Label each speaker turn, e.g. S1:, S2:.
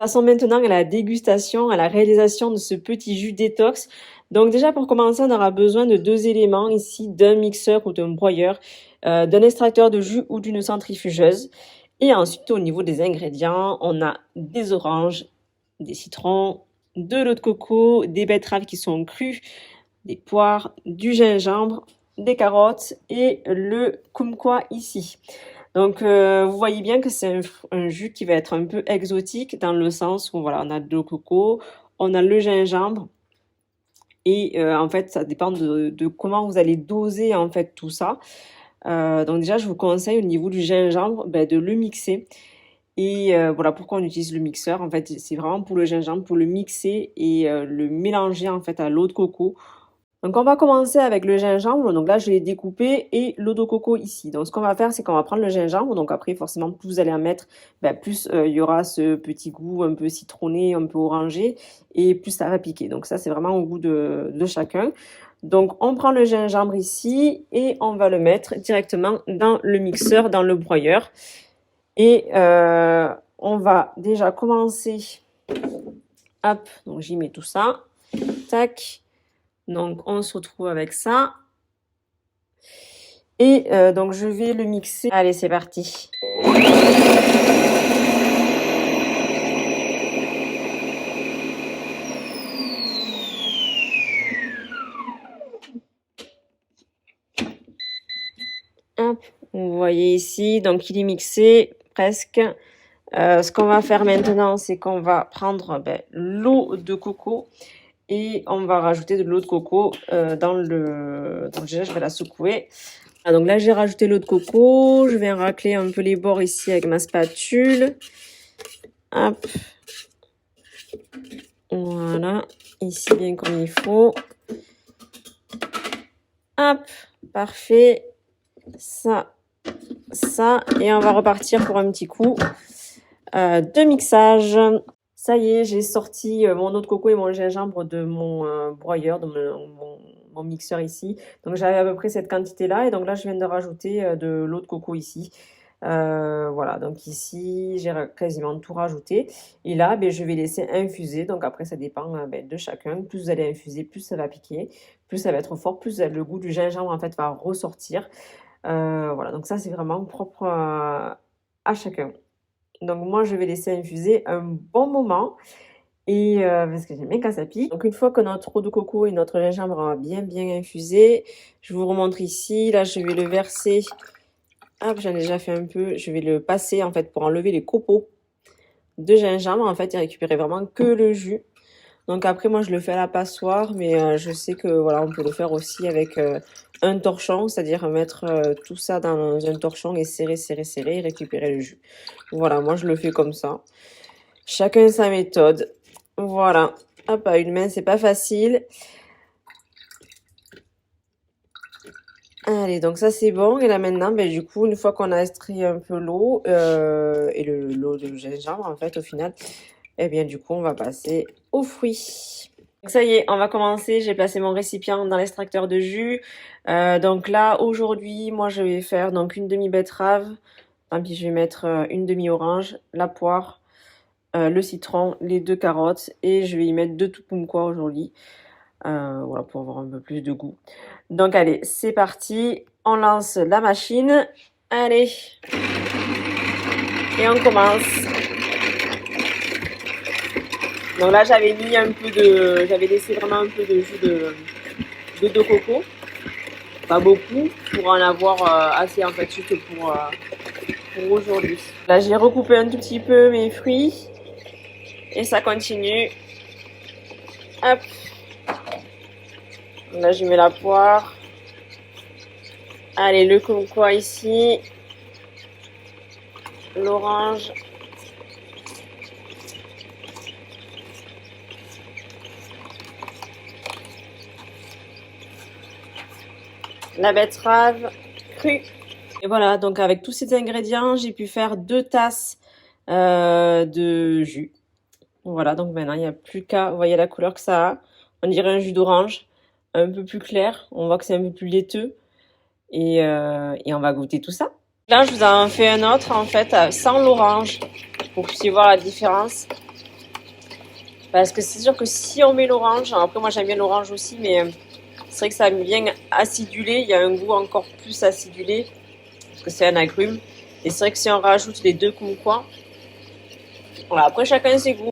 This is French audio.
S1: Passons maintenant à la dégustation, à la réalisation de ce petit jus détox. Donc déjà pour commencer, on aura besoin de 2 éléments ici, d'un mixeur ou d'un broyeur, d'un extracteur de jus ou d'une centrifugeuse. Et ensuite, au niveau des ingrédients, on a des oranges, des citrons, de l'eau de coco, des betteraves qui sont crues, des poires, du gingembre, des carottes et le kumquat ici. Donc, vous voyez bien que c'est un jus qui va être un peu exotique dans le sens où voilà, on a de l'eau de coco, on a le gingembre et en fait, ça dépend de comment vous allez doser en fait tout ça. Donc déjà, je vous conseille au niveau du gingembre, de le mixer et voilà pourquoi on utilise le mixeur. En fait, c'est vraiment pour le gingembre, pour le mixer et le mélanger en fait à l'eau de coco. Donc on va commencer avec le gingembre, donc là je l'ai découpé et l'eau de coco ici. Donc ce qu'on va faire, c'est qu'on va prendre le gingembre, donc après forcément plus vous allez en mettre, plus il y aura ce petit goût un peu citronné, un peu orangé et plus ça va piquer. Donc ça c'est vraiment au goût de chacun. Donc on prend le gingembre ici et on va le mettre directement dans le mixeur, dans le broyeur. Et on va déjà commencer, hop, donc j'y mets tout ça, tac. Donc, on se retrouve avec ça. Et donc, je vais le mixer. Allez, c'est parti. Hop, vous voyez ici, donc il est mixé presque. Ce qu'on va faire maintenant, c'est qu'on va prendre l'eau de coco et on va rajouter de l'eau de coco dans le... Donc déjà, je vais la secouer. Ah, donc là, j'ai rajouté l'eau de coco. Je vais racler un peu les bords ici avec ma spatule. Hop. Voilà. Ici, bien comme il faut. Hop. Parfait. Ça. Et on va repartir pour un petit coup de mixage. Ça y est, j'ai sorti mon eau de coco et mon gingembre de mon broyeur, de mon mixeur ici. Donc j'avais à peu près cette quantité-là. Et donc là, je viens de rajouter de l'eau de coco ici. Voilà, donc ici, j'ai quasiment tout rajouté. Et là, je vais laisser infuser. Donc après, ça dépend de chacun. Plus vous allez infuser, plus ça va piquer. Plus ça va être fort, plus le goût du gingembre en fait va ressortir. Voilà, donc ça, c'est vraiment propre à chacun. Donc moi, je vais laisser infuser un bon moment et parce que j'aime bien quand ça pique. Donc une fois que notre eau de coco et notre gingembre a bien infusé, je vous remontre ici. Là, je vais le verser. Hop, j'en ai déjà fait un peu. Je vais le passer en fait pour enlever les copeaux de gingembre en fait et récupérer vraiment que le jus. Donc après, moi, je le fais à la passoire, mais je sais que voilà, on peut le faire aussi avec un torchon, c'est-à-dire mettre tout ça dans un torchon et serrer et récupérer le jus. Voilà, moi, je le fais comme ça. Chacun sa méthode. Voilà. Hop, à une main, c'est pas facile. Allez, donc ça, c'est bon. Et là, maintenant, du coup, une fois qu'on a extrait un peu l'eau et l'eau de gingembre, en fait, au final, eh bien, du coup, on va passer aux fruits. Donc ça y est, on va commencer. J'ai placé mon récipient dans l'extracteur de jus. Donc là, aujourd'hui, moi, je vais faire donc une demi-betterave. Tant pis, je vais mettre une demi-orange, la poire, le citron, les 2 carottes et je vais y mettre 2 kumquats aujourd'hui. Voilà, pour avoir un peu plus de goût. Donc allez, c'est parti. On lance la machine. Allez. Et on commence. Donc là, j'avais mis un peu de... J'avais laissé vraiment un peu de jus de coco. Pas beaucoup, pour en avoir assez en fait, juste pour aujourd'hui. Là, j'ai recoupé un tout petit peu mes fruits. Et ça continue. Hop. Là, je mets la poire. Allez, le kumquat ici. L'orange. La betterave crue. Et voilà, donc avec tous ces ingrédients, j'ai pu faire 2 tasses de jus. Voilà, donc maintenant, il n'y a plus qu'à... Vous voyez la couleur que ça a. On dirait un jus d'orange, un peu plus clair. On voit que c'est un peu plus laiteux. Et on va goûter tout ça. Là, je vous en fais un autre, en fait, sans l'orange, pour que vous puissiez voir la différence. Parce que c'est sûr que si on met l'orange, alors après moi j'aime bien l'orange aussi, mais c'est vrai que ça vient acidulé, il y a un goût encore plus acidulé, parce que c'est un agrume. Et c'est vrai que si on rajoute les deux kumquats, voilà, après chacun ses goûts.